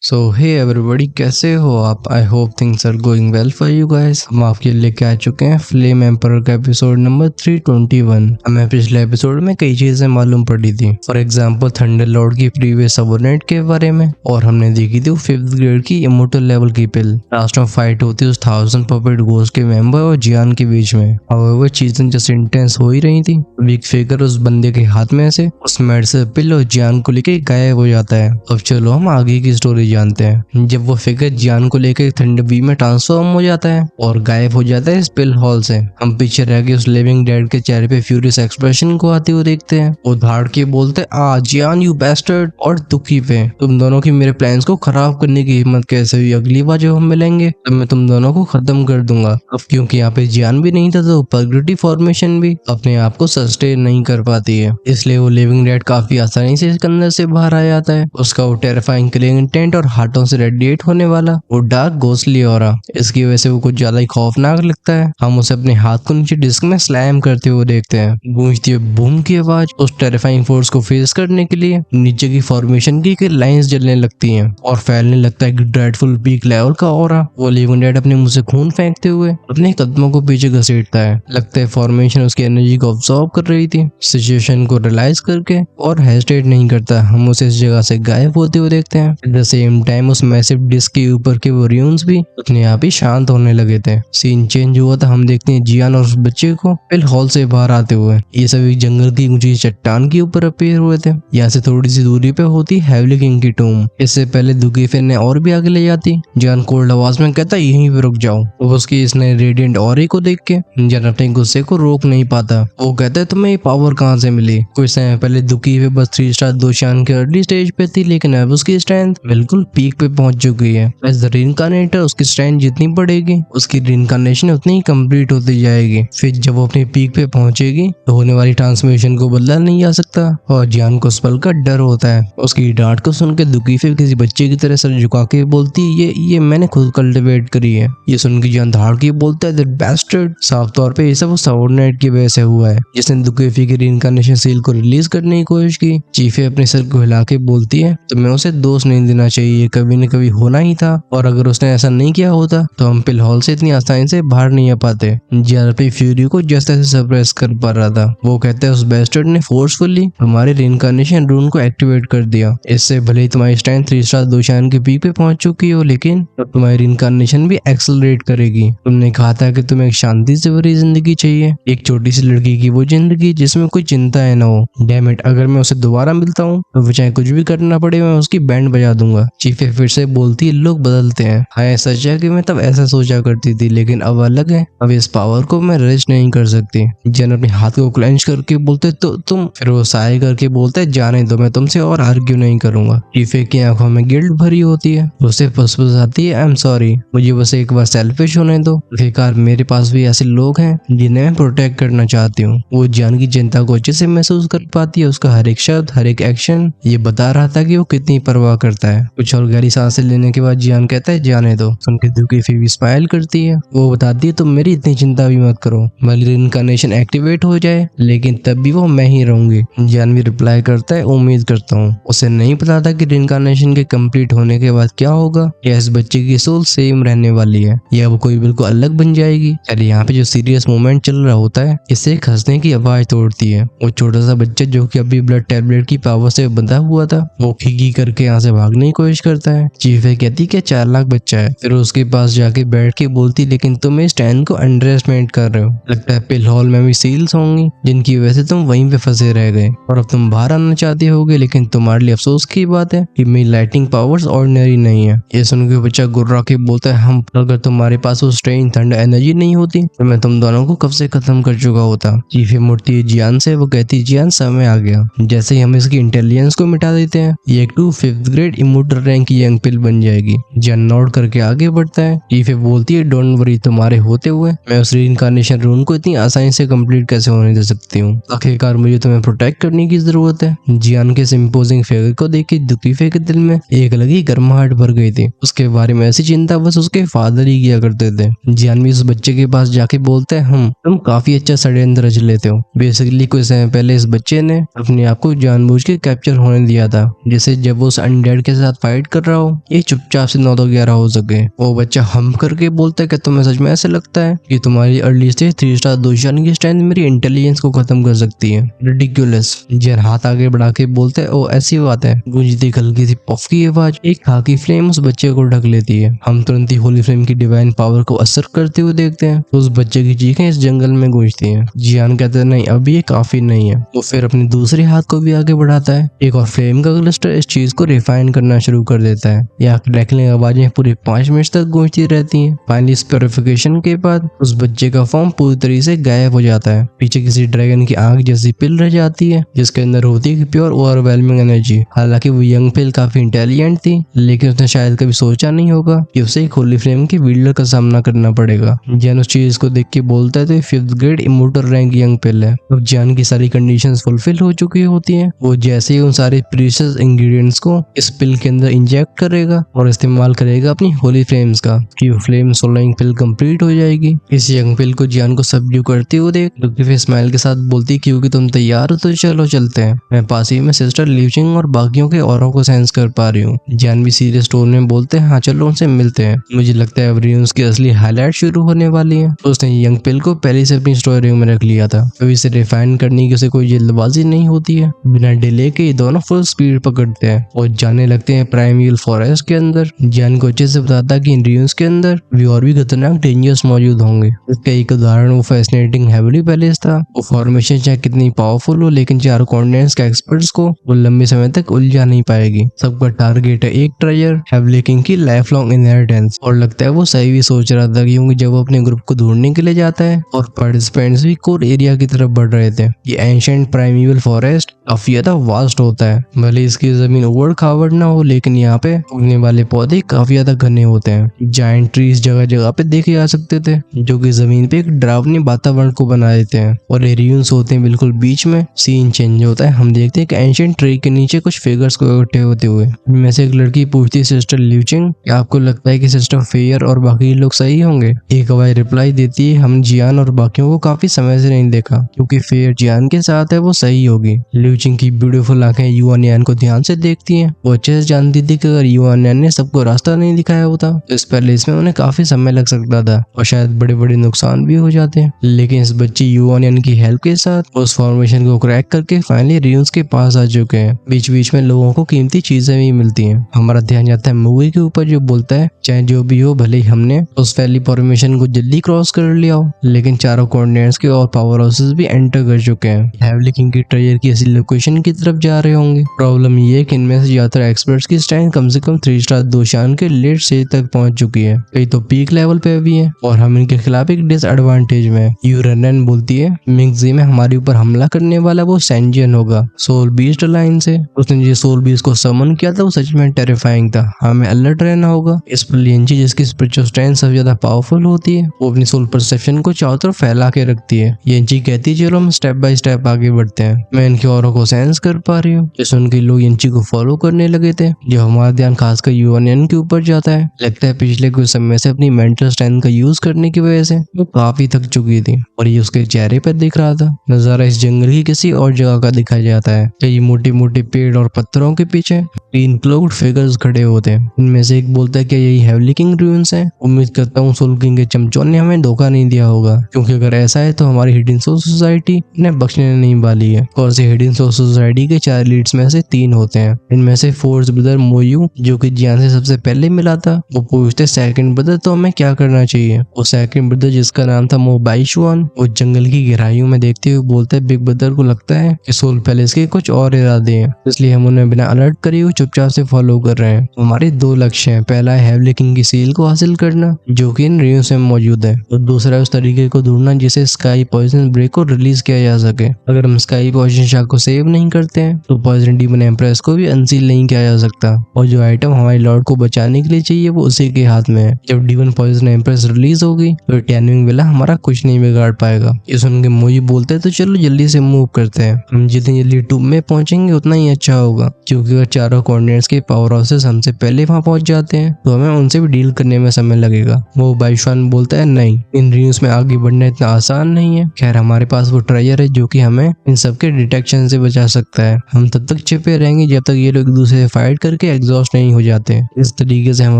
सो hey everybody, कैसे हो आप? I hope things are going well for you guys. हम आपके लिए लेके आ चुके हैं फ्लेम एम्परर का एपिसोड नंबर 321। हमें पिछले एपिसोड में कई चीजें मालूम पड़ी थी। फॉर एग्जांपल थंडर लॉर्ड की प्रीवियस सबोर्डिनेट के बारे में, और हमने देखी थी 5th ग्रेड की इमोर्टल लेवल की पिल। लास्ट में फाइट होती उस 1000 पपेट घोस्ट के मेंबर और जियान के बीच में। हाउएवर चीजें जैसे इंटेंस हो ही रही थी, वीक फिगर उस बंदे के हाथ में से उस मेडिसिन पिल और जियान को लेके गायब हो जाता है। अब चलो हम आगे की स्टोरी जानते हैं। जब वो फिगर जियान को लेकर थंडर बी में ट्रांसफॉर्म हो जाता है और गायब हो जाता है इस पिल हॉल से, हम पीछे रह गए उस लिविंग डेड के चेहरे पे फ्यूरियस एक्सप्रेशन को आते हुए देखते हैं। वो धाड़ के बोलते आ जियान यू बैस्टर्ड, और दुखी पे तुम दोनों की मेरे प्लान्स को खराब करने की हिम्मत कैसे हुई? अगली बार जब हम मिलेंगे तब मैं तुम दोनों को खत्म कर दूंगा। अब क्योंकि यहाँ पे जियान भी नहीं था तो पगरिटी फॉर्मेशन भी अपने आप को सस्टेन नहीं कर पाती है, इसलिए वो लिविंग डेड काफी आसानी से इसके अंदर से बाहर आ जाता है। उसका वो टेरिफाइंग किलिंग इंटेंट और हार्टों से रेडिएट होने वाला वो डार्क घोस्टली ऑरा, इसकी वजह से वो कुछ ज्यादा ही खौफनाक लगता है। हम उसे अपने हाथ को नीचे डिस्क में स्लैम करते हुए देखते हैं। गूंजती हुई बूम की आवाज उस टेरिफाइंग फोर्स को फेस करने के लिए नीचे की फॉर्मेशन की लाइंस जलने लगती हैं और फैलने लगता है कि ड्रेडफुल पीक लेवल का ऑरा। वो लिविंग डेड अपने मुंह से खून फेंकते हुए अपने कदमों को पीछे घसीटता है। लगता है फॉर्मेशन उसकी एनर्जी को ऑब्जॉर्ब कर रही थी। सिचुएशन को रियलाइज करके और हेजिटेट नहीं करता, हम उसे इस जगह से गायब होते हुए देखते हैं। एट द सेम टाइम उस मैसिव डिस्क के ऊपर के वो र्यून्स भी अपने आप ही शांत होने लगे थे। सीन चेंज हुआ था। हम देखते हैं जियान और उस बच्चे को पिल हॉल से बाहर आते हुए। ये सभी जंगल की ऊंची चट्टान के ऊपर अपीयर हुए थे। यहाँ से थोड़ी सी दूरी पे होती हेवली किंग की टूम। इससे पहले दुगीफे ने और भी आगे ले जाती। जियान कोल्ड आवाज में कहता यहीं पे रुक जाओ। उसकी इसने रेडिएंट ऑरे को देख के जियान अपने गुस्से को रोक नहीं पाता। वो कहता है तुम्हें ये पावर कहाँ से मिली? कुछ समय पहले दुगीफे बस 3 स्टार दोशान के अर्ली स्टेज पे थी, लेकिन अब उसकी स्ट्रेंथ बिल्कुल पीक पे पहुंच चुकी है। एज द रीइंकार्नेटर उसकी स्ट्रेंथ जितनी बढ़ेगी उसकी रीइंकार्नेशन उतनी ही कंप्लीट होती जाएगी। फिर जब वो अपनी पीक पे पहुंचेगी तो होने वाली ट्रांसफॉर्मेशन को बदला नहीं जा सकता और जियान को स्पेल का डर होता है। उसकी डांट को सुन के दुगीफे किसी बच्चे की तरह सर झुका के बोलती है ये मैंने खुद कल्टिवेट करी है। ये सुन के जियान धाड़ के बोलता है दैट बैस्टर्ड। साफ तौर पे ये सब उस सबोर्डिनेट की वजह से हुआ है जिसने दुगीफे की रीइंकार्नेशन सील को रिलीज करने की कोशिश की। चीफे अपने सर को हिला के बोलती है तो मैं उसे दोष नहीं देना चाहिए, कभी न कभी होना ही था, और अगर उसने ऐसा नहीं किया होता तो हम पिल हॉल से इतनी आसानी से बाहर नहीं आ पाते। जियान अपनी फ्यूरी को जस्ट ऐसे सप्रेस कर पा रहा था। वो कहता है उस बैस्टर्ड ने फोर्सफुली हमारे रीइंकार्नेशन रून को एक्टिवेट कर दिया। इससे भले ही तुम्हारी स्ट्रेंथ 3 स्टार दोशान के पीक पे पहुंच चुकी हो, लेकिन अब तुम्हारी रीइंकार्नेशन भी एक्सेलरेट करेगी। तुमने कहा था कि तुम्हें एक शांति से भरी जिंदगी चाहिए, एक छोटी सी लड़की की वो जिंदगी जिसमें कोई चिंताएं ना हो। डैम इट, अगर मैं उसे दोबारा मिलता हूँ तो चाहे कुछ भी करना पड़े मैं उसकी बैंड बजा दूंगा। चीफे फिर से बोलती है लोग बदलते हैं। हाँ सच है कि मैं तब ऐसा सोचा करती थी, लेकिन अब अलग है। अब इस पावर को मैं रेस्ट नहीं कर सकती। जन अपने हाथ को क्लेंच करके बोलते तो तुम, फिर वो साय करके बोलते जाने दो, मैं तुमसे और आर्ग्यू नहीं करूंगा। चीफे की आंखों में गिल्ट भरी होती है। उसे फुसफुसाती है आई एम सॉरी, मुझे बस एक बार सेल्फिश होने दो। बेकार, मेरे पास भी ऐसे लोग हैं जिन्हें मैं प्रोटेक्ट करना चाहती हूँ। वो जान की चिंता को अच्छे से महसूस कर पाती है। उसका हर एक शब्द हर एक एक्शन ये बता रहा था कि वो कितनी परवाह करता है। कुछ और गहरी सांसें लेने के बाद जियान कहता है जाने दो। सुन के दुगीफे भी स्माइल करती है। वो बताती है तुम मेरी इतनी चिंता भी मत करो, भले रीइंकार्नेशन एक्टिवेट हो जाए लेकिन तब भी वो मैं ही रहूंगी। जियान भी रिप्लाई करता है उम्मीद करता हूँ। उसे नहीं पता था कि रीइंकार्नेशन के कंप्लीट होने के बाद क्या होगा, या इस बच्चे की सोल सेम रहने वाली है या वो कोई बिल्कुल अलग बन जाएगी। अरे यहाँ पे जो सीरियस मोमेंट चल रहा होता है इससे एक हंसने की आवाज तोड़ती है। वो छोटा सा बच्चा जो कि अभी ब्लड टैबलेट की पावर से बंधा हुआ था, वो खीगी करके यहाँ से भागने की कोशिश करता है। चीफे कहती कि 4 लाख बच्चा है। फिर उसके पास जाके बैठ के बोलती लेकिन तुम इस स्टैंड को अंडर एस्टिमेट कर रहे हो। लगता है पिल हॉल में भी सील्स होंगी जिनकी वजह से तुम वहीं पे फंसे रह गए और अब तुम बाहर आना चाहते होगे, लेकिन तुम्हारे लिए अफसोस की बात है कि मेरी लाइटिंग पावर्स ऑर्डिनरी नहीं है। ये सुन के बच्चा गुर्रा के बोलता है हम, अगर तुम्हारे पास वो स्ट्रेन थंडर एनर्जी नहीं होती तो मैं तुम दोनों को कब से खत्म कर चुका होता। चीफे मुड़ती है जियान से। वो कहती जियान समय आ गया। जैसे ही हम इसकी इंटेलिजेंस को मिटा देते हैं ये एक 5th ग्रेड इमोर्टल रैंक की यंग पिल बन जाएगी। जियान नोट करके आगे बढ़ता है। चीफे बोलती है डोंट वरी, तुम्हारे होते हुए मैं उस रीइंकार्नेशन रून को इतनी आसानी से कंप्लीट कैसे होने दे सकती हूँ। आखिरकार मुझे तुम्हें प्रोटेक्ट करने की जरूरत है। जियान के इम्पोजिंग फिगर को देख के दुगीफे के दिल में एक अलग ही गर्माहट भर गई थी। उसके बारे में ऐसी चिंता बस उसके फादर ही किया करते थे। जियान भी उस बच्चे के पास जाके बोलते हैं तुम काफी अच्छा षड्यंत्र रच लेते हो। बेसिकली कुछ समय पहले इस बच्चे ने अपने आप को जानबूझ के कैप्चर होने दिया था, जैसे जब वो उस अनडेड के साथ फाइट फाइट कर रहा हो, ये चुपचाप से 9-11 हो सके। वो बच्चा हम करके बोलता है कि तुम्हें सच में ऐसे लगता है कि तुम्हारी अर्ली स्टेज 3 स्टार दोशान की स्ट्रेंथ मेरी इंटेलिजेंस को खत्म कर सकती है। रिडिक्युलस। जियान हाथ आगे बढ़ा के बोलते है ओ ऐसी बात है। गूंजती हल्की सी पफ की आवाज एक खाकी फ्लेम उस बच्चे को ढक लेती है। हम तुरंत ही होली फ्लेम की डिवाइन पावर को असर करते हुए देखते हैं। उस बच्चे की चीखें इस जंगल में गूंजती हैं। जियान कहते हैं नहीं अभी ये काफी नहीं है। वो फिर अपने दूसरे हाथ को भी आगे बढ़ाता है। एक और फ्लेम का क्लस्टर इस चीज को रिफाइन करना शुरू कर देता है। यहाँ क्रैकलिंग आवाजें पूरे 5 मिनट तक गूंजती रहती हैं। फाइनली इस प्योरिफिकेशन के बाद उस बच्चे का फॉर्म पूरी तरीके से गायब हो जाता है। पीछे किसी ड्रैगन की आंख जैसी पिल रह जाती है जिसके अंदर होती है प्योर ओवरवेलमिंग एनर्जी। हालांकि वो यंग पिल काफी इंटेलिजेंट थी, लेकिन उसने शायद कभी सोचा नहीं होगा कि उसे एक होली फ्लेम के विल्डर का सामना करना पड़ेगा। जियान उस चीज को देख के बोलता है तो 5th ग्रेड इमोर्टल रैंक यंग पिल है। अब जियान की सारी कंडीशंस फुलफिल हो चुकी होती हैं। वो जैसे ही उन सारे प्रीशियस इंग्रेडिएंट्स को इस पिल के अंदर इंजेक्ट करेगा और इस्तेमाल करेगा अपनी होली फ्लेम्स का, कि वो फ्लेम सोलरिंग पिल कंप्लीट हो जाएगी। इस यंग पिल को जियान को सबड्यू करते हुए देख लुकी फिर स्माइल के साथ बोलती क्योंकि तुम तैयार हो तो चलो चलते हैं। मैं पास ही में सिस्टर लिवचिंग और बाकियों के औरों को सेंस कर पा रही हूँ। जियान भी सीरियस टोन में बोलते हैं हाँ चलो उनसे मिलते हैं। मुझे लगता है अब रियून्स की असली हाईलाइट शुरू होने वाली है। तो उसने यंग पिल को पहले से अपनी स्टोरी में रख लिया था। अब इसे रिफाइन करने की उसे कोई जल्दबाजी नहीं होती है। बिना डिले के ये दोनों फुल स्पीड पकड़ते हैं और जाने लगते हैं प्राइमल फॉरेस्ट के अंदर। जियान को अच्छे से बताता कि इन रियून्स के अंदर भी और भी खतरनाक डेंजर्स मौजूद होंगे। इसका एक उदाहरण वो फैसिनेटिंग हेवली पैलेस था। वो फॉर्मेशन चाहे कितनी पावरफुल हो, लेकिन 4 कॉन्टिनेंट्स के एक्सपर्ट्स को वो लंबे समय तक उलझा नहीं पाएगी। सबका टारगेट है एक ट्रेजर, हेवली किंग की लाइफ लॉन्ग इनहेरिटेंस। और लगता है वो सही भी सोच रहा था क्योंकि जब वो अपने ग्रुप को ढूंढने के लिए जाता है और पार्टिसिपेंट्स भी कोर एरिया की तरफ बढ़ रहे थे। ये एंशिएंट प्राइमेवल फॉरेस्ट काफी ज्यादा वास्ट होता है। भले इसकी जमीन उबड़ खाबड़ ना हो, लेकिन यहाँ पे उगने वाले पौधे काफी ज्यादा घने होते हैं। जायंट ट्रीज जगह जगह पे देखे जा सकते थे जो कि जमीन पे एक डरावनी वातावरण को बना देते हैं। और एरियंस होते हैं बिल्कुल बीच में। सीन चेंज होता है। हम देखते हैं कि एंशिएंट ट्री के नीचे कुछ फिगर्स को इकट्ठे होते हुए। इनमें से एक लड़की पूछती है सिस्टर लिवचिंग क्या आपको लगता है कि सिस्टर फेयर और बाकी लोग सही होंगे? एक हवाई रिप्लाई देती है हम जियान और बाकियों को काफी समय से नहीं देखा, क्योंकि फेयर जियान के साथ है वो सही होगी। लिवचिंग की ब्यूटीफुल आंखें युआन यान को ध्यान से देखती हैं। वो अच्छे से जानती थी कि अगर युआन यान ने सबको रास्ता नहीं दिखाया होता तो इस पैलेस में उन्हें काफी समय लग सकता था और शायद बड़े बड़े नुकसान भी हो जाते हैं। लेकिन इस बच्ची युआन यान की हेल्प के साथ उस फॉर्मेशन को क्रैक करके फाइनली रियून्स के पास आ चुके हैं। बीच बीच में लोगों को कीमती चीजें भी मिलती हैं। हमारा ध्यान जाता है मूवी के ऊपर जो बोलता है चाहे जो भी हो भले ही हमने उस वैली फॉर्मेशन को जल्दी क्रॉस कर लिया हो, लेकिन चारों कॉन्टिनेंट्स के और पावर हाउसेस भी एंटर कर चुके हैं। हेवली किंग की ट्रेजर की ऐसी लोकेशन की तरफ जा रहे होंगे। प्रॉब्लम ये है कि इनमें से ज्यादातर एक्सपर्ट्स की स्ट्रेंथ कम से कम 3 स्टार दोशान के लेट स्टेज तक पहुंच चुकी है। कई तो पीक लेवल पे भी है और हम इनके खिलाफ एक डिसएडवांटेज में। यूरेनन बोलती है मिंगजी में हमारे ऊपर हमला करने वाला वो सेंजियन होगा सोल बीस्ट लाइन से। उसने जो सोल बीस्ट को समन किया था वो सच में टेरिफाइंग था। हमें अलर्ट रहना होगा। इस पर लिएंची जिसकी स्पिरिचुअल स्ट्रेंथ सबसे ज्यादा पावरफुल होती है वो अपनी सोल परसेप्शन को चारों तरफ फैला के रखती है। येंची कहती है चलो हम स्टेप बाय स्टेप आगे बढ़ते हैं। मैं इनके औरों को सेंस कर पा रही हूँ। जैसे उनके लोग येंची को फॉलो करने लगे थे। जब हमारा ध्यान खासकर यूएनएन के ऊपर जाता है, लगता है पिछले कुछ समय से अपनी मेंटल स्ट्रेंथ का यूज करने की वजह से वो काफी थक चुकी थी और ये उसके चेहरे पर दिख रहा था। नजारा इस जंगल की किसी और जगह का दिखाया जाता है। कई मोटे मोटे पेड़ और पत्थरों के पीछे 3 क्लाउड फिगर्स खड़े होते हैं। इनमें से एक बोलता है कि यही हेवली किंग रूइंस है। उम्मीद करता हूँ सोल किंग के चमचों ने हमें धोखा नहीं दिया होगा, क्योंकि अगर ऐसा है तो हमारी हिडन सोल सोसाइटी इन्हें बख्शने नहीं वाली है। और से हिडन सोल सोसाइटी के 4 लीड्स में से 3 होते हैं। इनमें से फोर्थ ब्रदर मोयू जो कि जियान से सबसे पहले मिला था, वो पूछते सेकंड ब्रदर तो हमें क्या करना चाहिए। वो सेकंड ब्रदर जिसका नाम था मो बाइशुआन, वो जंगल की गहराइयों में देखते हुए बोलते हैं बिग ब्रदर को लगता है कि सोल पैलेस के कुछ और इरादे हैं, इसलिए हम उन्हें बिना अलर्ट करे हुए चुपचाप से फॉलो कर रहे हैं। हमारे 2 लक्ष्य हैं। पहला है हेवली किंग की सील को हासिल करना जो कि इन रियून्स में मौजूद है, और दूसरा उस तरीके को ढूंढना जिसे स्काई पॉइजन ब्रेक को रिलीज किया जा सके। अगर हम स्काई पॉइजन शार्क को सेव नहीं करते हैं तो पॉइजन डीमन एम्प्रेस को भी अनसील नहीं किया जा सकता, और जो आइटम हमारे लॉर्ड को बचाने के लिए चाहिए वो उसी के हाथ में है। जब डीमन पॉइजन एम्प्रेस रिलीज होगी तो टैनिंग वेला हमारा कुछ नहीं बिगाड़ पाएगा। ये सुन के मोई बोलते हैं तो चलो जल्दी से मूव करते हैं। हम जितनी जल्दी टूब में पहुंचेंगे उतना ही अच्छा होगा, क्योंकि अगर चारों कॉर्डिनेट्स के पावर हाउसेस हमसे पहले वहां पहुंच जाते हैं तो हमें उनसे भी डील करने में समय लगेगा। वो बाइशुआन बोलता है नहीं, इन रियून्स में आगे बढ़ना इतना आसान नहीं है। खैर हमारे पास वो ट्रेजर है जो कि हमें इन सबके डिटेक्शन से बचा सकता है। हम तब तक छिपे रहेंगे जब तक ये लोग एक दूसरे से फाइट करके करके एग्जॉस्ट नहीं हो जाते। इस तरीके से हम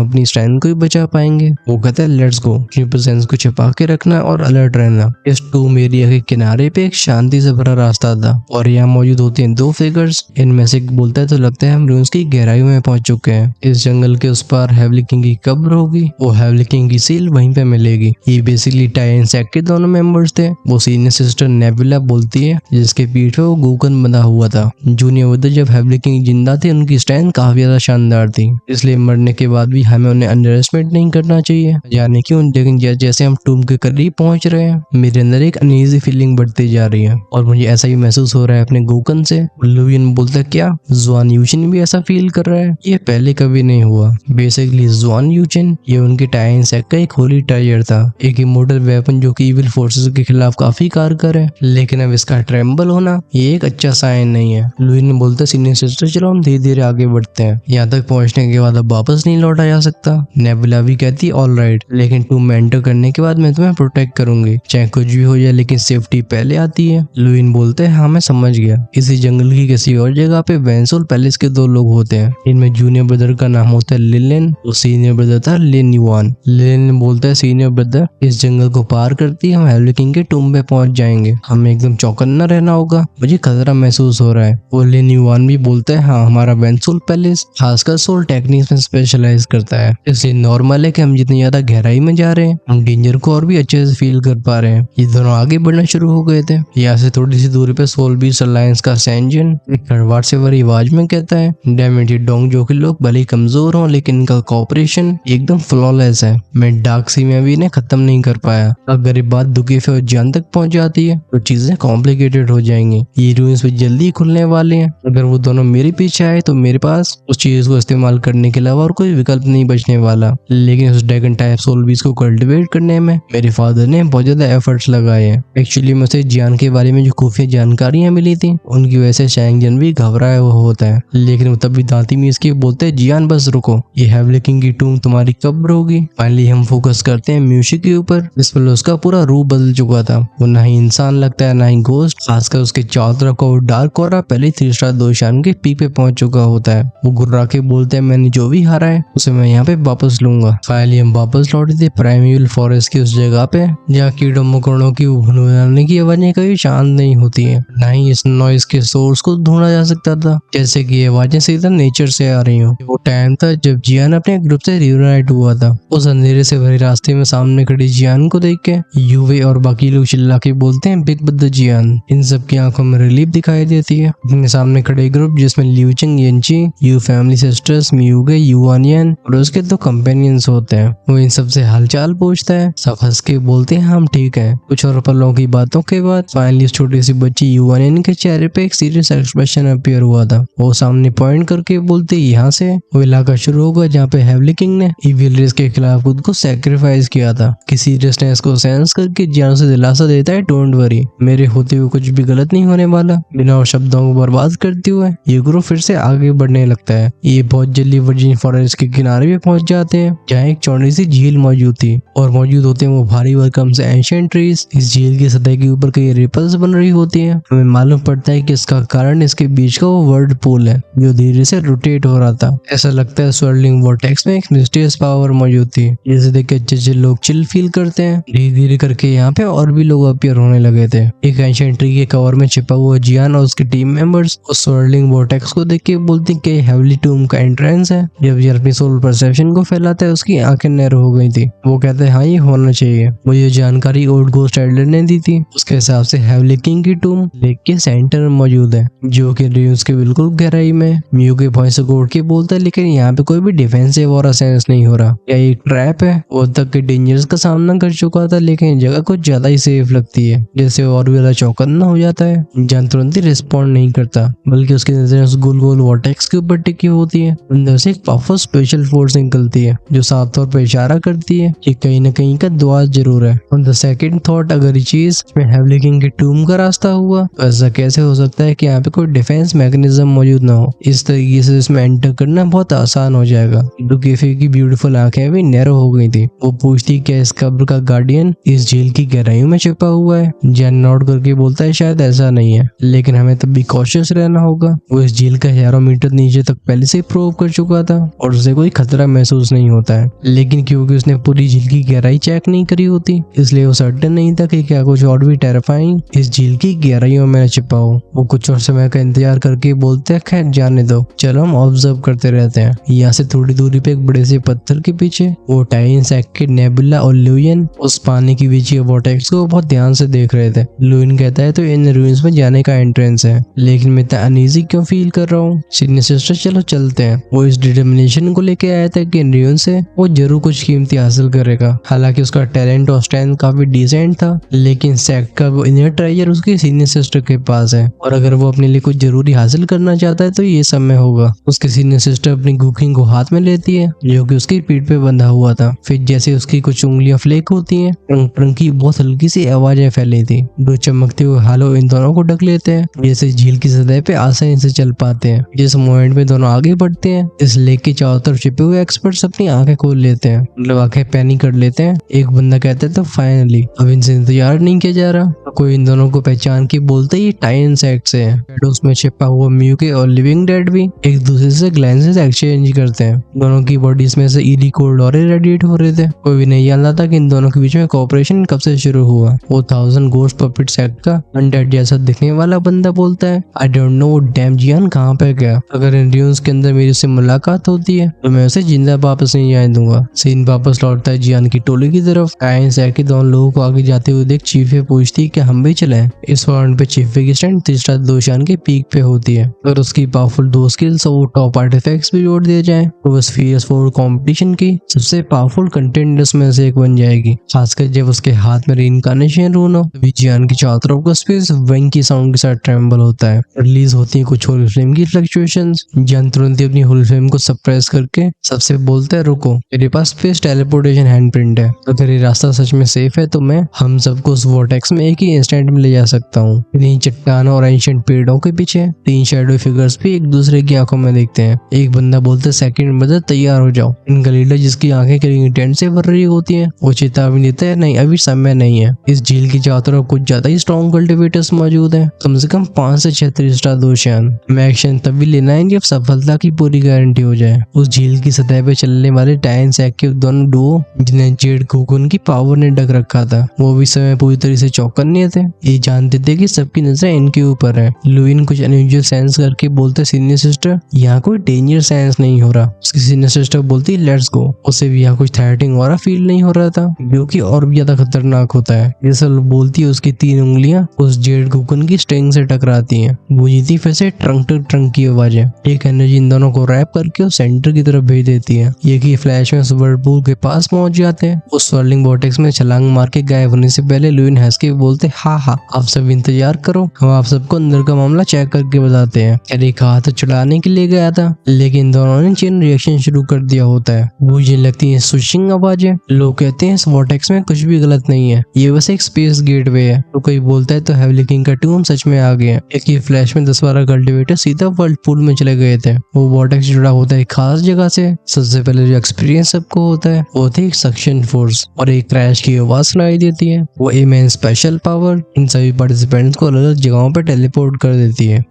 अपनी स्ट्रेंथ को भी बचा पाएंगे। वो कहता है लेट्स गो। अपनी प्रेजेंस को छिपा के रखना और अलर्ट रहना। इस टूम एरिया के किनारे पे एक शांति से भरा रास्ता था और यहाँ मौजूद होते हैं दो फिगर्स। इनमें से एक बोलता है तो लगता है हम रून्स की गहराई में पहुंच चुके हैं। इस जंगल के उस पार हेवली किंग की कब्र होगी। वो हेवली किंग की सील वहीं पे मिलेगी। ये बेसिकली टाइन सेक्ट के दोनों मेंबर्स थे। वो सीनियर सिस्टर नेबुला बोलती है जिसके पीठ पे वो गूकन बंधा हुआ था। जूनियर ब्रदर जब हेवली किंग जिंदा थे उनकी स्ट्रेंथ काफी ज्यादा शानदार थी, इसलिए मरने के बाद भी हमें उन्हें अंडर एस्टिमेट नहीं करना चाहिए। जाने क्यों, लेकिन जैसे हम टूम के करीब पहुंच रहे हैं मेरे अंदर एक अनईजी फीलिंग बढ़ती जा रही है और मुझे ऐसा ही महसूस हो रहा है अपने गूकन से। लुवियन बोलता है क्या जुआन यूचिन भी ऐसा फील कर रहा है? ये पहले कभी नहीं हुआ। बेसिकली जुआन यूचिन ये उनके टाइन सेक्ट का एक होली ट्रेजर था, एक इमोर्टल वेपन जो कि इविल फोर्सेस के खिलाफ काफी कारगर है। लेकिन अब इसका ट्रेम्बल होना ये एक अच्छा साइन नहीं है। लुवियन बोलता है सीनियर सिस्टर चलो हम धीरे धीरे आगे बढ़ते हैं, यहाँ तक पहुंचने के बाद अब वापस नहीं लौटा जा सकता। नेबुला भी कहती ऑल राइट, लेकिन टूम में एंटर करने के बाद मैं तुम्हें प्रोटेक्ट करूंगी, चाहे कुछ भी हो जाए लेकिन सेफ्टी पहले आती है। लुवियन बोलते हैं हाँ मैं समझ गया। इसी जंगल की किसी और जगह पे वेंसोल पैलेस के दो लोग होते हैं। इनमें जूनियर ब्रदर का नाम होता है लिलिन और सीनियर ब्रदर था लिन युआन। लिलिन बोलता है सीनियर ब्रदर इस जंगल को पार करती हम हेवली किंग के टूम पे पहुंच जाएंगे, हमें एकदम चौकन्ना रहना होगा, मुझे खतरा महसूस हो रहा है। वो लिन युआन भी बोलता है हाँ हमारा वेंसोल पैलेस खासकर सोल टेक्निक्स में स्पेशलाइज करता है, इसलिए नॉर्मल है कि हम जितनी ज्यादा गहराई में जा रहे हैं हम डेंजर को और भी अच्छे से फील कर पा रहे हैं। ये दोनों आगे बढ़ना शुरू हो गए थे। यहाँ से थोड़ी सी दूरी पे सोल बीस्ट अलायंस का सेंजन एक कड़वाट से भरी आवाज में कहता है डैमेज ये डोंग जो कि लोग भले ही कमजोर हों लेकिन इनका कोऑपरेशन एकदम फ्लॉलेस है। मैं डार्क सी में भी इन्हें खत्म नहीं कर पाया। अगर ये बात दुकीफे और जान तक पहुंच जाती है तो चीजें कॉम्प्लिकेटेड हो जाएंगी। ये रूइंस भी जल्दी खुलने वाले हैं। अगर वो दोनों मेरे पीछे आए तो मेरे पास उस चीज को इस्तेमाल करने के अलावा और कोई विकल्प नहीं बचने वाला। लेकिन उस ड्रैगन टाइप सोल बीस्ट को कल्टिवेट करने में मेरे फादर ने बहुत ज्यादा एफर्ट्स लगाए हैं। एक्चुअली मुझे जियान के बारे में जो खुफिया जानकारियां मिली थी उनकी वजह से शैंगजन भी घबराया हुआ होता है, लेकिन वो तभी दांती मीस के बोलते हैं जियान बस रुको, ये हेवली किंग की टूम तुम्हारी कब्र होगी। फाइनली हम फोकस करते हैं म्यूजिक के ऊपर। इस पर उसका पूरा रूप बदल चुका था। वो ना ही इंसान लगता है ना ही घोस्ट, खासकर उसके चारों तरफ का वो डार्क ऑरा पहले 3 स्टार दोशान के पीक पे पहुंच चुका होता है। वो गुर्रा के बोलते हैं मैंने जो भी हारा है उसे मैं यहाँ पे वापस लूंगा। फाइनली हम वापस लौटे थे प्राइमेवल फॉरेस्ट की उस जगह पे जहाँ कीड़ों मकोड़ों की भुनभुनाने की आवाजें कभी शांत नहीं होती है, ना ही इस नॉइस के सोर्स को ढूंढा जा सकता था, जैसे कि ये आवाजें सीधा नेचर से आ रही हो। वो टाइम था जब जियान अपने ग्रुप से रियूनाइट हुआ था। उस अंधेरे से भरे रास्ते में सामने खड़ी जियान को देख के यूवे और बाकी लोग चिल्ला के बोलते हैं बिग बद्दर जियान। इन सब की आंखों में रिलीफ दिखाई देती है। अपने सामने खड़े ग्रुप जिसमें लिउचिंग, येंची, यू फैमिली सिस्टर्स, मियुगे, युआनियन और उसके 2 कंपेनियंस होते हैं। वो इन सबसे हालचाल पूछता है। सब हंस के बोलते हैं हम ठीक है। कुछ और पलों की बातों के बाद फाइनली उस छोटी सी बच्ची युआनियन के चेहरे पे एक सीरियस एक्सप्रेशन अपीयर हुआ था। वो सामने पॉइंट करके बोलते यहाँ से वो इलाका शुरू होगा जहाँ पे हेवली किंग ने इविल रेस के खिलाफ खुद को सैक्रिफाइस किया था। कि सीरियसनेस को सेंस करके जियान से दिलासा देता है डोंट वरी, मेरे होते हुए कुछ भी गलत नहीं होने वाला। बिना और शब्दों को बर्बाद करते हुए ये ग्रुप फिर से आगे बढ़ने लगता है। ये बहुत जल्दी वर्जिन फॉरेस्ट के किनारे पे पहुंच जाते हैं जहाँ एक चौड़ी सी झील मौजूद थी और मौजूद होते हैं वो भारी भरकम से एंशिएंट ट्रीज। इस झील की सतह के ऊपर कई रिपल्स बन रही होती है। हमें मालूम पड़ता है कि इसका कारण इसके बीच का वो वर्ल्ड पूल है जो धीरे से रोटेट हो रहा था। ऐसा लगता है स्वर्लिंग वॉर्टेक्स में एक मिस्टीरियस पावर मौजूद थी जिसे देख के अच्छे लोग चिल फील करते हैं। धीरे धीरे करके यहाँ पे और भी लोग अपीयर होने लगे थे। एक एंशिएंट ट्री के कवर में छिपा हुआ जियान और उसके टीम मेंबर्स उस स्वर्लिंग वॉर्टेक्स को देख के बोलते हैं कि हेवली टूम का एंट्रेंस है। जब ये अपनी सोल परसेप्शन को फैलाता है उसकी आंखें नैरो हो गई थी। वो कहते हैं हाँ ये होना चाहिए। मुझे जानकारी ओल्ड घोस्ट एल्डर ने दी थी। उसके हिसाब से हेवली किंग की टूम लेक के सेंटर में मौजूद है जो कि ड्यून्स के बिल्कुल गहराई में। म्यू के वॉइस को उड़ के बोलता है लेकिन यहाँ पे कोई भी डिफेंसिव और सेंस नहीं हो रहा, या एक ट्रैप है। वो तक के डेंजर्स का सामना कर चुका था लेकिन जगह कुछ ज्यादा ही सेफ लगती है, जैसे और भी ज्यादा चौकन्ना हो जाता है। जान तुरंत ही रिस्पॉन्ड नहीं करता बल्कि उसकी नजर उस गोल गोल वॉर्टेक्स के ऊपर टिकी होती है। अंदर से एक पावरफुल स्पेशल फोर्स निकलती है जो साफ तौर पर इशारा करती है कि कहीं न कहीं का दुआ जरूर है। ऑन द सेकंड थॉट अगर ये चीज में हेवली किंग की टूम का रास्ता हुआ तो ऐसा कैसे हो सकता है कि यहाँ पे कोई डिफेंस मैकेनिज्म मौजूद ना हो। इस तरीके से इसमें एंटर करना बहुत आसान हो जाएगा। दुकीफे की ब्यूटीफुल आंखें भी नैरो हो गई थी। वो पूछती क्या इस कब्र का गार्डियन इस झील की गहराइयों में छिपा हुआ है? जैन नोट करके बोलता है शायद ऐसा नहीं है लेकिन हमें तब भी कॉशियस रहना होगा। वो इस झील का हजारों मीटर नीचे तक पहले से प्रूव कर चुका था और उसे कोई खतरा महसूस नहीं होता है, लेकिन क्योंकि उसने पूरी झील की गहराई चेक नहीं करी होती इसलिए वो सर्टेन नहीं था कि क्या कुछ और भी टेरिफाइंग इस झील की गहराइयों में छिपा हो। वो कुछ और समय का इंतजार करके बोलते हैं खैर जाने दो, चलो हम ऑब्जर्व करते रहते हैं। यहाँ से थोड़ी दूरी पे एक बड़े से पत्थर के पीछे वो टाइन सैक के नेबुला और लुइन उस पानी की बीच वॉर्टेक्स को बहुत ध्यान से देख रहे थे। लुइन कहता है तो इन रूइंस में जाने का एंट्रेंस है, लेकिन मैं इतना अनईजी क्यों फील कर रहा हूँ। सीनियर सिस्टर चलो चलते हैं। वो इस डिटर्मिनेशन को लेके आया था कि इन रूइंस से वो जरूर कुछ कीमती हासिल करेगा। हालांकि उसका टैलेंट और स्ट्रेंथ काफी डिसेंट था, लेकिन सैक का वो इनर ट्रेजर उसकी सीनियर सिस्टर के पास है और अगर वो अपने लिए कुछ जरूरी हासिल करना चाहता है तो ये समय होगा। उसकी सीनियर सिस्टर अपनी कुकिंग को हाथ में लेती है जो कि उसकी पीठ पे बंधा हुआ था। फिर जैसे उसकी कुछ उंगलियां फ्लेक होती हैं, ट्रंक ट्रंक की बहुत हल्की सी आवाजें फैली थी। दो चमकते हुए हालो इन दोनों को ढक लेते हैं, जैसे झील की सतह पे आसानी से चल पाते हैं। जिस मोमेंट में दोनों आगे बढ़ते हैं, इस लेक के चारों तरफ छिपे हुए एक्सपर्ट्स अपनी आंखें खोल लेते हैं, मतलब आंखें पैनिक कर लेते हैं। एक बंदा कहता है तो फाइनली अब इनसे इंतजार नहीं किया जा रहा। कोई इन दोनों को पहचान के बोलते ही टाइन सैक से है। शैडोज में छिपा हुआ म्यूके और लिविंग डेड भी एक दूसरे से ग्लैंसेस एक्सचेंज करते हैं। दोनों की बॉडीज में से ईली कोल्ड और रेडिएट हो रहे थे। कोई भी नहीं जानता था कि इन दोनों के बीच में कोऑपरेशन कब से शुरू हुआ। वो 1000 गोस्ट पपेट सैक का अनडेड जैसा दिखने वाला बंदा बोलता है आई डोंट नो वो डैम जियान कहाँ पे गया। अगर इन ड्यून्स के अंदर मेरी से मुलाकात होती है तो मैं उसे जिंदा वापस नहीं जाने दूंगा। सीन वापस लौटता है जियान की टोली की तरफ। टाइन सैक के दोनों लोगों को आगे जाते हुए देख चीफे पूछती है कि हम भी चले। इस पॉइंट पे चीफे की स्टैंड तीसरा दोशान के पीक पे होती है। अगर उसकी पावरफुल 2 स्किल्स और टॉप आर्टिफैक्ट्स भी जोड़ दिए जाए तो वो स्फीयर्स फॉर कंपटीशन की सबसे पावरफुल कंटेंडर्स में से एक बन जाएगी। खासकर जब उसके हाथ में रीइंकार्नेशन रून हो तभी जियान की चारों तरफ का स्पेस वेंग की साउंड के साथ ट्रेम्बल होता है। रिलीज होती है कुछ होल फ्लेम की फ्लक्चुएशंस। जियान तुरंत ही अपनी होल फ्लेम को सप्रेस करके सबसे बोलता है रुको, मेरे पास स्पेस टेलीपोर्टेशन हैंडप्रिंट है। अगर ये रास्ता सच में सेफ है तो मैं हम सबको उस वॉर्टेक्स में एक ही इंस्टेंट में ले जा सकता हूँ। इन्हीं चट्टानों और एंशिएंट पेड़ों के पीछे 3 शैडो फिगर्स भी एक दूसरे की आंखों में देखते हैं। एक बंदा बोलता है सेकंड ब्रदर तैयार हो जाओ। इनका लीडर जिसकी आंखें किलिंग इंटेंट से भर रही होती हैं वो चेतावनी देता है नहीं अभी समय नहीं है। इस झील की चारों तरफ कुछ ज्यादा ही स्ट्रॉन्ग कल्टिवेटर्स मौजूद हैं, कम से कम 5 से 6 3 स्टार दोशान। हमें एक्शन तभी लेना है जब सफलता की पूरी गारंटी हो जाए। उस झील की सतह पे चलने वाले टाइन सैक के दोनों डुओ जिन्हें जेड कुकुन की पावर ने ढक रखा था वो भी समय पूरी तरह से चौकन्ने थे। ये जानते थे कि सबकी नजर इनके ऊपर है। लुइन कुछ अनयूजुअल सेंस करके बोलते सीनियर सिस्टर यहाँ कोई डेंजर सेंस नहीं हो रहा। उसकी सीनियर सिस्टर बोलती लेट्स गो। उसे भी यहाँ कुछ थ्रेटनिंग और फील नहीं हो रहा था जो कि और भी ज्यादा खतरनाक होता है। ये सब बोलती है उसकी 3 उंगलियां उस जेड कुकुन की स्ट्रिंग से टकराती हैं। गूंजती फिर से ट्रंक ट्रंक की आवाजें एक एनर्जी इन दोनों को रैप करके उस सेंटर की तरफ भेज देती है। ये कि फ्लैश में वर्लपूल के पास पहुंच जाते हैं। उस स्वर्लिंग वॉर्टेक्स में छलांग मार के गायब होने से पहले लुइन हंस के बोलते हाँ आप सब इंतजार करो, हम आप सबको अंदर का मामला चेक करके बताते हैं। कैरी का हाथ चढ़ाने के लिए गया था लेकिन दोनों ने चेन रिएक्शन शुरू कर दिया होता है। मुझे लगती है स्विचिंग आवाजें। लोग कहते हैं इस वॉर्टेक्स में कुछ भी गलत नहीं है, ये बस एक स्पेस गेटवे है। तो कोई बोलता है तो हेवली किंग का टूम सच में आ गया। एक ही फ्लैश में 10-12 कल्टिवेटर सीधा वर्ल्ड पूल में चले गए थे। वो वॉर्टेक्स जुड़ा होता है एक खास जगह से। सबसे पहले जो एक्सपीरियंस सबको होता है वो थी सक्शन फोर्स और एक क्रैश की आवाज सुनाई देती है। वो इमेंस स्पेशल पावर इन सभी पार्टिसिपेंट्स को अलग अलग जगहों पर टेलीपोर्ट कर देती है।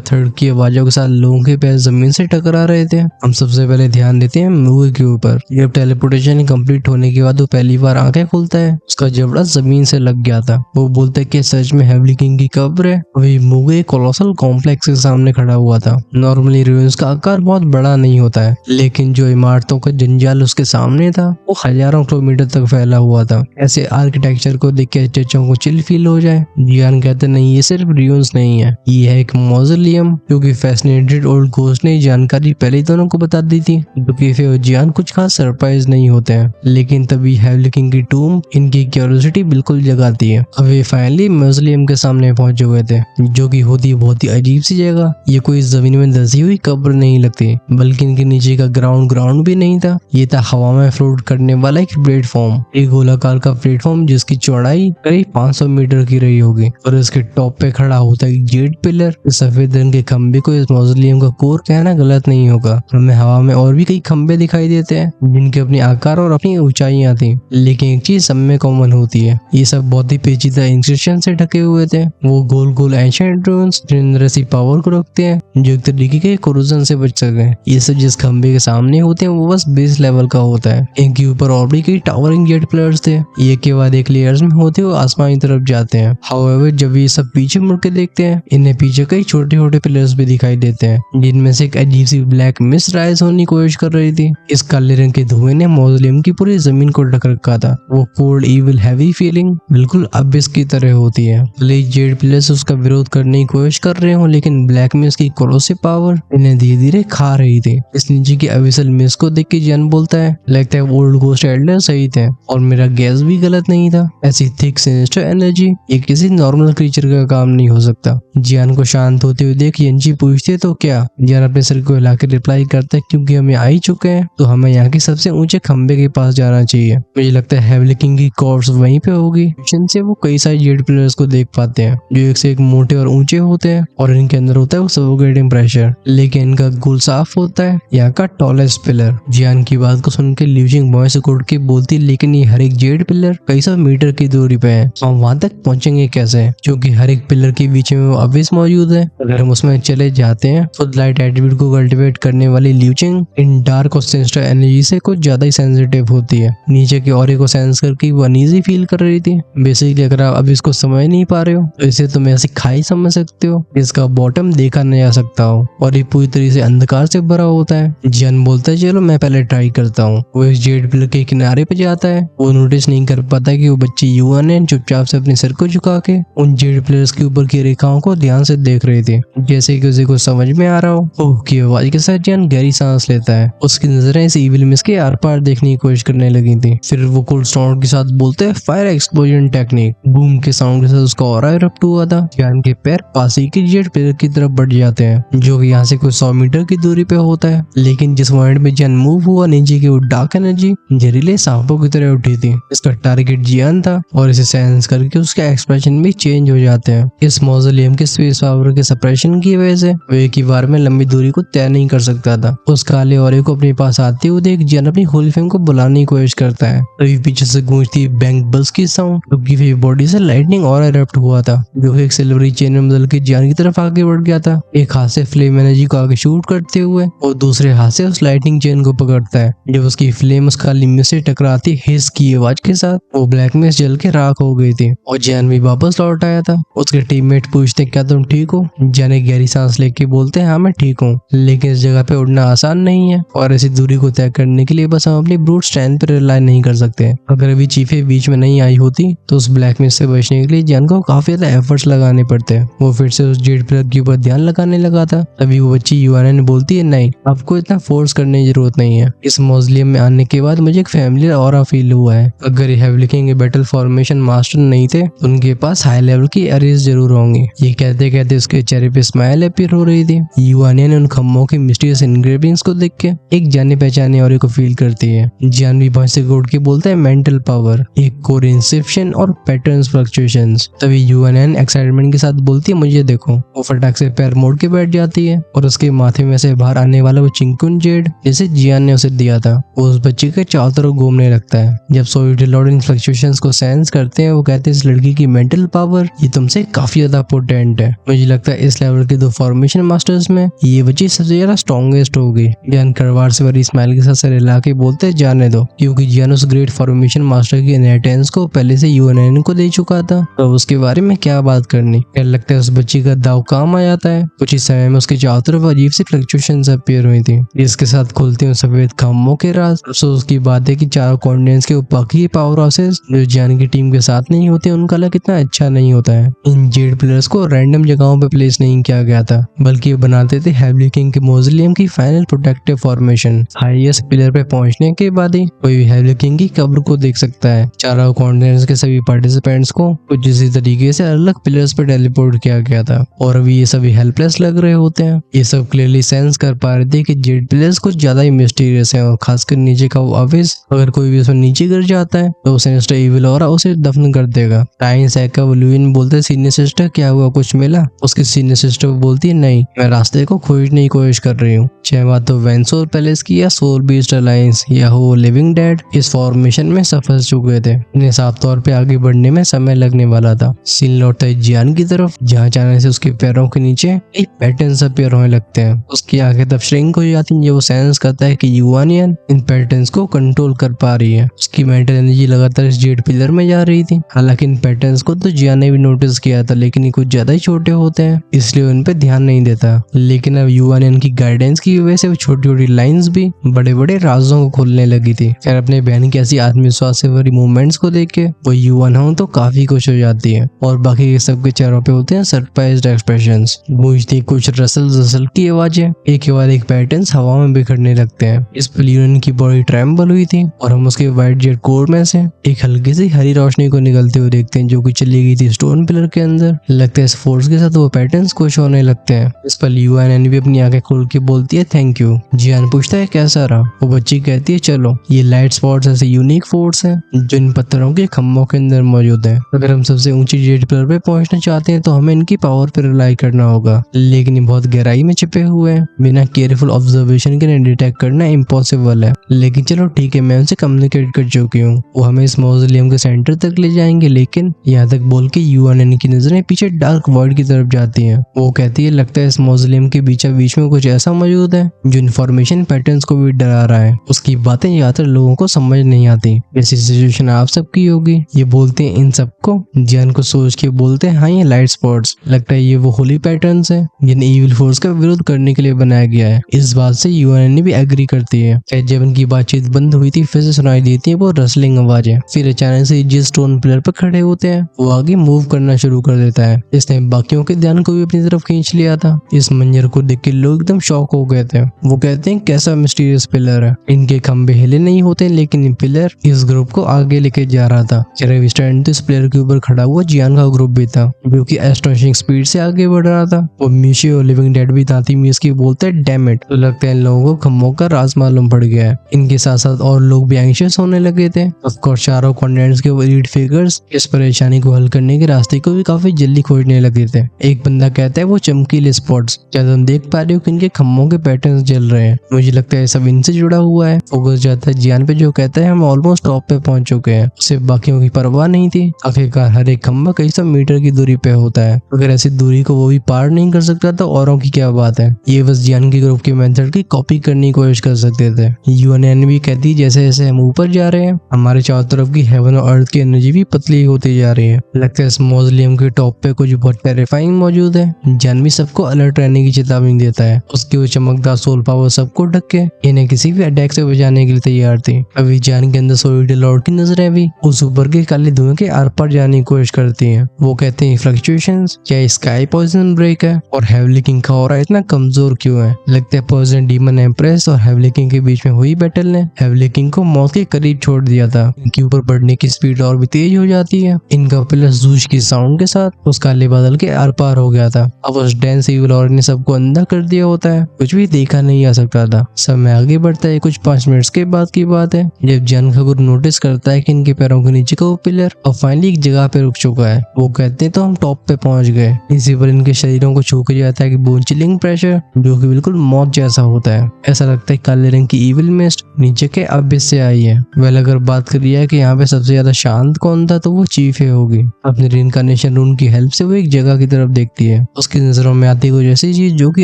थर्ड की आवाजों के साथ लोगों के पैर जमीन से टकरा रहे थे। हम सबसे पहले ध्यान देते हैं मूवी के ऊपर। जब टेलीपोर्टेशन कंप्लीट होने के बाद वो पहली बार आंखें खोलता है, उसका जबड़ा जमीन से लग गया था। वो बोलता है कि सच में हेवली किंग की कब्र है। वही मूवी कोलोसल कॉम्प्लेक्स के सामने खड़ा हुआ था। नॉर्मली रूइंस का आकार बहुत बड़ा नहीं होता है, लेकिन जो इमारतों का जंजाल उसके सामने था वो हजारों किलोमीटर तक फैला हुआ था। ऐसे आर्किटेक्चर को देख के चचों को चिल फील हो जाए। जियान कहते नहीं ये सिर्फ रूइंस नहीं है, ये है एक मॉज़ोलियम। क्योंकि फैसिनेटेड ओल्ड घोस्ट ने जानकारी पहले ही दोनों को बता दी थी, दुकीफे और जियान कुछ खास सरप्राइज नहीं होते हैं। लेकिन तभी हेवली किंग की टूम इनकी क्यूरियोसिटी बिल्कुल जगाती है। अब ये फाइनली मॉज़ोलियम के सामने पहुंच गए थे, जो कि होती बहुत ही अजीब सी जगह। ये कोई जमीन में धसी हुई कब्र नहीं लगती, बल्कि इनके नीचे का ग्राउंड भी नहीं था। ये था हवा में फ्लोट करने वाला एक प्लेटफॉर्म, एक गोलाकार का प्लेटफॉर्म जिसकी चौड़ाई करीब 500 मीटर मीटर की रही होगी और इसके टॉप पे खड़ा होता है जेड पिलर। सफेद रंग के खंबे को इस मौजूलियम का कोर कहना गलत नहीं होगा। हमें हवा में और भी कई खंबे दिखाई देते हैं जिनके अपने आकार और अपनी ऊंचाइयां थी, लेकिन एक चीज सब में कॉमन होती है, ये सब बहुत ही पेचीदा इंस्क्रिप्शन से ढके हुए थे। वो गोल गोल एंशिएंट रून्स जिनसी पावर को रखते हैं जो एक तरीके के कोरोजन से बच सके। ये सब जिस खंबे के सामने होते हैं वो बस बेस लेवल का होता है। इनके ऊपर और भी कई टावरिंग जेट पिलर्स थे, एक के बाद एक लेयर्स में होते हुए आसमान की तरफ जाते हैं। हाउएवर जब ये सब पीछे मुड़ के देखते हैं, इन्हें पीछे कई छोटे छोटे पिलर्स भी दिखाई देते हैं जिनमें से एक अजीब सी ब्लैक मिस्ट राइज होने की कोशिश कर रही थी। इस काले रंग के धुएं ने मौजूलियम की पूरी जमीन को ढक रखा था। वो कोल्ड इविल हैवी फीलिंग बिल्कुल अबिस की तरह होती है। जेड पिलर्स उसका विरोध करने की कोशिश कर रहे हो, लेकिन ब्लैक मिस्ट की कोरोसिव पावर इन्हें धीरे धीरे खा रही थी। इस नीचे की अविसल मिस्ट को देख के जन बोलता है, लगता है ओल्ड गोस्ट एल्डर सही थे और मेरा गैस भी गलत नहीं था। ऐसी थिक सिनिस्टर एनर्जी ये किसी नॉर्मल क्रीचर का काम नहीं हो सकता। जियान को शांत होते हुए देख यंची पूछते तो क्या? जियान अपने सर को हिला के रिप्लाई करता है, क्योंकि हम यहाँ आ चुके हैं तो हमें यहाँ के सबसे ऊंचे खंबे के पास जाना चाहिए। मुझे लगता है हेवली किंग की कॉर्प्स वहीं पे होगी। मिशन से वो कई सारे जेड पिलर्स को देख पाते हैं जो एक से एक मोटे और ऊंचे होते हैं और इनके अंदर होता है वो सफोकेटिंग प्रेशर, लेकिन इनका गोल साफ होता है, यहाँ का टॉलेस्ट पिलर। जियान की बात को सुन के ल्यूजिंग बॉय से घुट के बोलती, लेकिन ये हर एक जेड पिलर कई सौ मीटर की दूरी पे है, हम वहां तक पहुंचेंगे कैसे? क्योंकि हर एक पिलर के बीच में वो अबिस मौजूद है। अगर हम उसमें चले जाते हैं तो लाइट एट्रीब्यूट को कल्टिवेट करने वाली ल्यूजिंग इन डार्क और सिनिस्टर एनर्जी से कुछ ज्यादा ही सेंसिटिव होती है। नीचे की ऑरे को सेंस करके वो अनईजी फील कर रही थी। बेसिकली अगर आप अब इसको समझ नहीं पा रहे हो तो इसे तुम ऐसी खाई समझ सकते हो जिसका बॉटम देखा नहीं जा सकता हो और ये पूरी तरह से अंधकार से भरा होता है। जन बोलता है, चलो मैं पहले ट्राई करता हूँ। वो इस जेड पिलर के किनारे पे जाता है। वो नोटिस नहीं कर पाता कि वो बच्ची युआन है चुपचाप से अपने सर को झुका के उन जेड पिलर्स के ऊपर की रेखाओं को ध्यान से देख रही थी, जैसे कि उसे कुछ समझ में आ रहा हो। ओह की आवाज के साथ जन गहरी सांस लेता है। उसकी नजरें इस इविल मिस के आर पार देखने की कोशिश करने लगी थी। फिर वो कोल्ड साउंड के साथ बोलते हैं, फायर एक्सप्लोजन टेक्निक। बूम के साउंड के साथ उसका ऑरा इरप्ट हुआ था। जन के पैर पास ही के जेड पिलर की तरफ बढ़ जाते हैं जो कि यहाँ से कुछ 100 मीटर की दूरी पे होता है, लेकिन जिस पॉइंट में जन मूव हुआ नीचे की वो डार्क एनर्जी जहरीले सांपों की तरह उठी थी। इसका टारगेट जियान था और इसे सेंस करके उसके एक्सप्रेशन भी चेंज हो जाते हैं। इस मौजूलियम के स्पेस पावर के सप्रेशन की वजह से वो एक ही बार में लंबी दूरी को तय नहीं कर सकता था। उस काले औरे को अपने पास आते हुए देख जियान अपनी होली फ्लेम को बुलाने की कोशिश करता है। तभी पीछे से गूंजती बैंग बल्स की साउंड, क्योंकि बॉडी से लाइटनिंग और इरप्ट हुआ था जो एक सिल्वरी चेन में बदल के जियान की तरफ आगे बढ़ गया था। एक हाथ से फ्लेम एनर्जी को आगे शूट करते हुए और दूसरे हाथ से उस लाइटनिंग चेन को पकड़ता है। जब उसकी फ्लेम उस काली मिस्ट से टकराती हिस की आवाज के साथ वो ब्लैक मिस्ट जल के राख हो गई थी और जियान भी वापस लौट आया था। उसके टीममेट पूछते, क्या तुम ठीक हो? जियान एक गहरी सांस लेके बोलते हैं, हाँ मैं ठीक हूँ, लेकिन इस जगह पे उड़ना आसान नहीं है और ऐसी दूरी को तय करने के लिए बस हम अपनी ब्रूट स्ट्रेंथ पर रिलाई नहीं कर सकते। अगर अभी चीफे बीच में नहीं आई होती तो उस ब्लैक मिस्ट से बचने के लिए जियान को काफी ज्यादा एफर्ट्स लगाने पड़ते। वो फिर से उस जेड पिलर के ऊपर ध्यान लगाने लगा था। तभी वो बच्ची युआन ने बोलती है, नहीं आपको इतना फोर्स करने की जरूरत नहीं है। इस मौजूलियम में आने के बाद मुझे एक फैमिलियर ऑरा फील हुआ है। अगर ये हेवली किंग के बैटल फॉर्मेशन मास्टर नहीं थे तो उनके पास हाई लेवल की एरेज जरूर होंगी। ये कहते कहते उसके चेहरे पे स्माइल अपीयर हो रही थी। युआन ने उन खम्भों की मिस्टीरियस इंग्रेविंग्स को देख के एक जाने पहचाने और को फील करती है। जियान भी भौं से घोट के बोलता है, मेंटल पावर, एक कोर इंसेप्शन और पैटर्न्स फ्लक्चुएशंस। तभी युआन एक्साइटमेंट के साथ बोलती है, मुझे देखो। वो फटाक से पैर मोड़ के बैठ जाती है और उसके माथे में से बाहर आने वाला वो चिंकुन जेड जिसे जियान ने उसे दिया था वो उस बच्चे के चारों तरफ घूमने लगता है। जब सोइडिलॉड इन फ्लक्चुएशंस को सेंस करते हैं वो कहते हैं, इस लड़की की मेंटल पावर ये तुमसे काफी ज्यादा पोटेंट है। मुझे लगता है इस लेवल के दो फॉर्मेशन मास्टर्स में ये बच्ची सबसे ज्यादा स्ट्रॉन्गेस्ट होगी। जियान करवार से भरी स्माइल के साथ सर हिला के बोलते हैं, जाने दो, क्योंकि जियान उस ग्रेट फॉर्मेशन मास्टर की इनहेरिटेंस को पहले से यूएनएन को दे चुका था तो उसके बारे में क्या बात करनी। क्या लगता है उस बच्ची का दाव काम आ जाता है। कुछ ही समय में उसके चारों तरफ अजीब सी फ्लक्चुएशंस अपीयर हुई थी जिसके साथ खुलते हुए सफेद खम्भों के राज। अफसोस की बात है कि चारों कॉन्टिनेंट्स के बाकी पावर हाउसेस जो जियान की टीम के साथ नहीं होते उनका लक इतना अच्छा नहीं होता है। इन जेड पिलर्स को रैंडम जगहों पे प्लेस नहीं किया गया था बल्कि वो बनाते थे हेवली किंग के मौजूलियम की final protective formation. Highest pillar पे पहुंचने के बाद ही कोई हेवली किंग की कब्र को देख सकता है। चारों कॉन्टिनेंट्स के सभी पार्टिसिपेंट्स को कुछ इसी तरीके से अलग पिलर्स पे टेलीपोर्ट किया गया था और अभी ये सभी हेल्पलेस लग रहे होते हैं। ये सब क्लियरली सेंस कर पा रहे थे कि जेड पिलर्स कुछ ज्यादा ही मिस्टीरियस है और खासकर नीचे का वो अविस, अगर कोई भी उसमें नीचे गिर जाता है तो सिनिस्टर इविल ऑरा उसे दफन कर देगा। टाइन सैका वुलुइन बोलते सीनियर सिस्टर क्या हुआ, कुछ मिला? उसकी सीनियर सिस्टर बोलती है नहीं, मैं रास्ते को खोजने की कोशिश कर रही हूँ। चाहे बात तो वेंसोर पैलेस की या सोल बीस्ट अलायंस या हो लिविंग डेड, इस फॉर्मेशन में सफर चुके थे। इन्हें साफ तौर पे आगे बढ़ने में समय लगने वाला था। सीन लौटता है जियान की तरफ, जहाँ जाने से उसके पैरों के नीचे एक पैटर्न अपीयर होने लगते हैं। उसकी आंखें तब श्रिंक हो जाती हैं, वो सेंस करता है कि युआनियन इन पैटर्न्स को कंट्रोल कर पा रही है। उसकी मेंटल एनर्जी लगातार इस जेड पिलर में जा रही थी। हालांकि इन पैटर्न्स को तो जियान ने भी नोटिस किया था, लेकिन ये कुछ ज्यादा ही छोटे होते हैं, इसलिए उन पे ध्यान नहीं देता। लेकिन अब युआनियन की गाइडेंस की वजह से वो छोटी छोटी लाइंस भी बड़े बड़े राजों को खोलने लगी थी। फिर अपने बहन की ऐसी आत्मविश्वास से भरी मूवमेंट्स को देख के वो युआन हो तो काफी खुश हो जाती है, और बाकी के सबके चेहरों पे होते हैं सरप्राइज्ड एक्सप्रेशंस। गूंजती कुछ रसल की आवाजें, एक के बाद एक पैटर्न्स हवा में बिखरने लगते हैं। इस पर यूनियन की बॉडी ट्रैम्बल हुई थी और हम उसके व्हाइट जेट कोर में से एक हल्की सी हरी रोशनी को निकलते हुए देखते हैं, जो कि चली गई थी स्टोन पिलर के अंदर। लगता है इस फोर्स के साथ वो पैटर्न्स खुश होने लगते हैं। इस पर युआन भी अपनी आंखें खोल के बोलती है थैंक यू। जियान पूछता है कैसा रहा? वो बच्ची कहती है चलो, ये लाइट स्पॉट्स ऐसे यूनिक फोर्स है जो इन पत्थरों के खम्भों के अंदर मौजूद है। अगर हम सबसे ऊंची जेट पिलर पे पहुंचना चाहते हैं तो हमें इनकी पावर पर रिलाई करना होगा, लेकिन ये बहुत गहराई में छिपे हुए हैं, बिना केयरफुल ऑब्जर्वेशन के इन्हें डिटेक्ट करना इम्पॉसिबल है। लेकिन चलो ठीक है, मैं उनसे कम्युनिकेट कर चुकी हूँ। वो हमें इस मौजूलियम के सेंटर तक ले जाएंगे, लेकिन यहाँ तक बोल के युआन की नजरें पीछे डार्क वॉइड की तरफ जाती हैं। वो कहती है लगता है इस मौजूलियम के बीच में कुछ ऐसा मौजूद है जो इन्फॉर्मेशन पैटर्न्स को भी डरा रहा है। उसकी बातें ज्यादातर लोगों को समझ नहीं आती। ऐसी सिचुएशन आप सबकी होगी। ये बोलते हैं इन सबको, जियान को सोच के बोलते हैं हाँ ये लाइट स्पॉट्स, लगता है ये वो होली पैटर्न्स है जिन्हें इविल फोर्स का विरोध करने के लिए बनाया गया है। इस बात से युआन भी एग्री करती है। जब उनकी बातचीत बंद हुई थी फिर से सुनाई देती है वो रसलिंग आवाजें। फिर अचानक से जिस स्टोन पिलर पर खड़े होते हैं वो आगे मूव करना शुरू कर देता है। इसने बाकियों के ध्यान को भी अपनी तरफ खींच लिया था। इस मंजर को देख के लोग एकदम शॉक हो गए थे। वो कहते हैं कैसा मिस्टीरियस पिलर है, इनके खंभे हिले नहीं होते, लेकिन ये पिलर इस ग्रुप को आगे लेके जा रहा था। तो इस पिलर के ऊपर खड़ा हुआ जियान का ग्रुप भी था, जो कि एस्टोनिशिंग स्पीड से आगे बढ़ रहा था। वो मीशे और लिविंग डेड भी था। की बोलते हैं डैम इट, तो लगता है इन लोगों को खम्भों का राज मालूम पड़ गया है। इनके साथ साथ और लोग भी एंग्शियस होने लगे थे। ऑफ कोर्स चारों कॉन्टिनेंट्स के लीड फिगर्स इस परेशानी को हल करने के रास्ते को भी काफी जल्दी खोजने लगे थे। एक बंदा कहता है वो चमकीले स्पॉट्स, क्या तुम देख पा रहे हो कि इनके खम्भों के पैटर्न जल रहे हैं? मुझे लगता है सब इनसे जुड़ा हुआ है। फोकस जाता है जियान पे, जो कहता है हम ऑलमोस्ट टॉप पे पहुंच चुके हैं। उसे बाकियों की परवाह नहीं थी। आखिरकार हर एक खम्भा कई सौ मीटर की दूरी पे होता है। अगर ऐसी दूरी को वो भी पार नहीं कर सकता तो औरों की क्या बात है। ये बस जियान के ग्रुप के मेथड की कॉपी करने की कोशिश कर सकते थे। युआन भी कहती जैसे जैसे हम ऊपर जा रहे हैं हमारे चारों तरफ की हेवन और अर्थ की एनर्जी भी पतली होती जा रही है। लगता है इस मौजूलियम के टॉप पे कुछ बहुत टेरिफाइंग मौजूद है। जियान भी सबको अलर्ट रहने की चेतावनी देता है। उसकी वो चमकदार सोल पावर सबको ढक के इन्हें किसी भी अटैक से बचाने के लिए तैयार थी। अभी जियान के अंदर सोलिड लॉर्ड की नजरें भी उस ऊपर के काले धुएं के आर पार जाने की कोशिश करती हैं। वो कहते हैं फ्लक्चुएशंस, क्या स्काई पॉइजन ब्रेक है और हेवली किंग का ऑरा इतना कमजोर क्यों है? लगता है पॉइजन डीमन एम्प्रेस और हेवली किंग के बीच में हुई बैटल ने हेवली किंग को मौत के करीब छोड़ दिया था। इनके ऊपर बढ़ने की स्पीड और भी तेज हो जाती है। इनका पिलर जूश की साउंड के साथ उस काले बादल के आर पार हो गया था। अब उस डेंस इविल ऑरा ने सबको अंधा कर दिया होता है, कुछ भी देखा नहीं जा सकता था। समय आगे बढ़ता है। कुछ 5 मिनट्स के बाद की बात है जब जियान का गुरु नोटिस करता है कि इनके पैरों के नीचे का वो पिलर और फाइनली एक जगह पे रुक चुका है। वो कहते हैं तो हम टॉप पे पहुंच गए। इसी पर इनके शरीरों को छू के जाता है कि बोन चिलिंग प्रेशर, जो कि बिल्कुल मौत जैसा होता है। ऐसा लगता है काले रंग की इविल मिस्ट नीचे के अबिस से आई है। वेल अगर बात करी है कि यहाँ पे सबसे ज्यादा शांत कौन था तो वो चीफ ही होगी। अपने रिइंकार्नेशन रूम की हेल्प से वो एक जगह की तरफ देखती है। उसकी नजरों में आती कुछ ऐसी चीज जो कि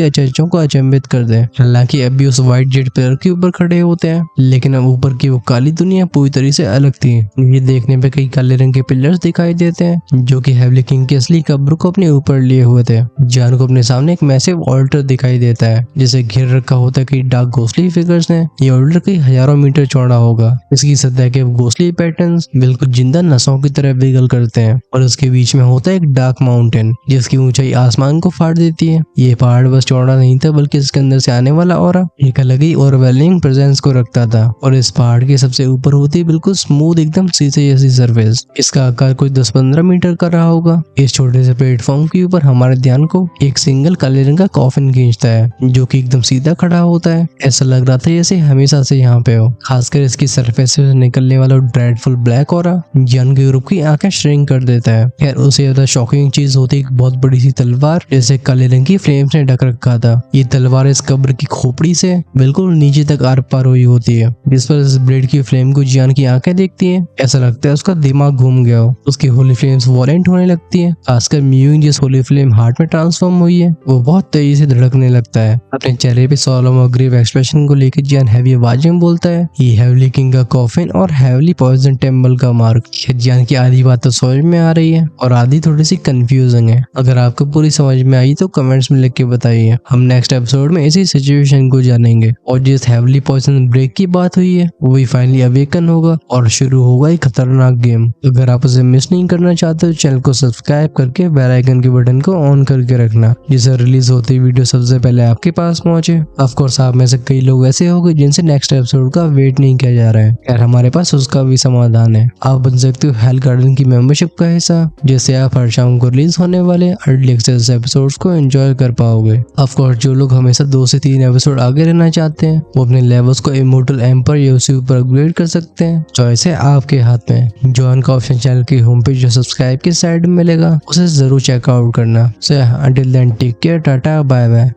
अचरजों को अचंभित कर दे। हालांकि अभी उस व्हाइट जेट पिलर के ऊपर खड़े होते हैं, लेकिन अब ऊपर की वो काली दुनिया पूरी तरह से अलग थी। ये देखने पे कई काले रंग के पिलर्स दिखाई देते हैं जो कि हेवली किंग की असली कब्र को अपने ऊपर लिए हुए थे। जान को अपने सामने एक मैसिव ऑल्टर दिखाई देता है जिसे घेर रखा होता है कई डार्क घोसली फिगर्स ने। ये ऑल्टर कई हजारों मीटर चौड़ा होगा। इसकी सतह के घोसली पैटर्न्स बिल्कुल जिंदा नसों की तरह विगल करते हैं और उसके बीच में होता है एक डार्क माउंटेन जिसकी ऊंचाई आसमान को फाड़ देती है। ये पहाड़ बस चौड़ा नहीं था बल्कि इसके अंदर से आने वाला ऑरा एक अलग ही ओवरवेलमिंग प्रेजेंस को रखता था। और इस पहाड़ के सबसे ऊपर होती है बिल्कुल स्मूथ एकदम शीशे जैसी सरफेस। इसका आकार कुछ 10-15 मीटर का रहा होगा। इस छोटे से प्लेटफॉर्म के ऊपर हमारे ध्यान को एक सिंगल काले रंग का कॉफिन खींचता है जो कि एकदम सीधा खड़ा होता है। ऐसा लग रहा था जैसे हमेशा से यहाँ पे हो। खासकर इसकी सरफेस से निकलने वाला ड्रेडफुल ब्लैक ऑरा जियान के ग्रुप की आंखें के श्रिंक कर देता है। खैर उससे ज्यादा शॉकिंग चीज होती है एक बहुत बड़ी सी तलवार जैसे काले रंग की फ्लेम से ढक रखा था। ये तलवार इस कब्र की खोपड़ी से बिल्कुल नीचे तक आर पार हुई होती है, जिस पर इस ब्लेड की फ्लेम को जियान की आंखें देखती है। ऐसा लगता है उसका दिमाग घूम गया हो। उसकी होली फ्लेम्स वॉलेंट होने लगती है, खासकर म्यूइंग जिस होली फ्लेम हार्ट में ट्रांसफॉर्म हुई है वो बहुत तेजी से धड़कने लगता है। अपने चेहरे पे सोलम और ग्रेव एक्सप्रेशन को लेकर जियान हैवी आवाज में बोलता है, ये हेवली किंग का कॉफिन और हेवली पॉइजन टेम्पल का मार्क। जियान की आधी बात तो समझ में आ रही है और आधी थोड़ी सी कंफ्यूजिंग है। अगर आपको पूरी समझ में आई तो कमेंट्स में लिख के बताइए। हम नेक्स्ट एपिसोड में इसी सिचुएशन को जानेंगे और जिस हेवली पॉइजन ब्रेक की बात हुई है वो भी फाइनली अवेकन होगा और शुरू होगा एक खतरनाक गेम। अगर आप उसे मिस नहीं करना चाहते तो चैनल को सब्सक्राइब करके बेल आइकन के बटन को ऑन करके रखना, जिससे रिलीज होती वीडियो सबसे पहले आपके पास पहुंचे। ऑफ कोर्स आप में से कई लोग ऐसे होंगे जिनसे नेक्स्ट एपिसोड का वेट नहीं किया जा रहा है, यार हमारे पास उसका भी समाधान है। आप बन सकते हो हेल गार्डन की मेंबरशिप का हिस्सा, जिससे आप हर शाम को रिलीज होने वाले अर्ली एक्सेस एपिसोड्स को एंजॉय कर पाओगे। ऑफ कोर्स जो लोग हमेशा 2 से 3 एपिसोड आगे रहना चाहते हैं वो अपने लेवल्स को इमोर्टल एम्पर या उसी ऊपर अपग्रेड कर सकते हैं। चॉइस है आपके हाथ में। ज्वाइन का ऑप्शन चैनल की होम पेज जो सब्सक्राइब की साइड में मिलेगा उसे जरूर चेकआउट करना। So until then take care, tata bye bye.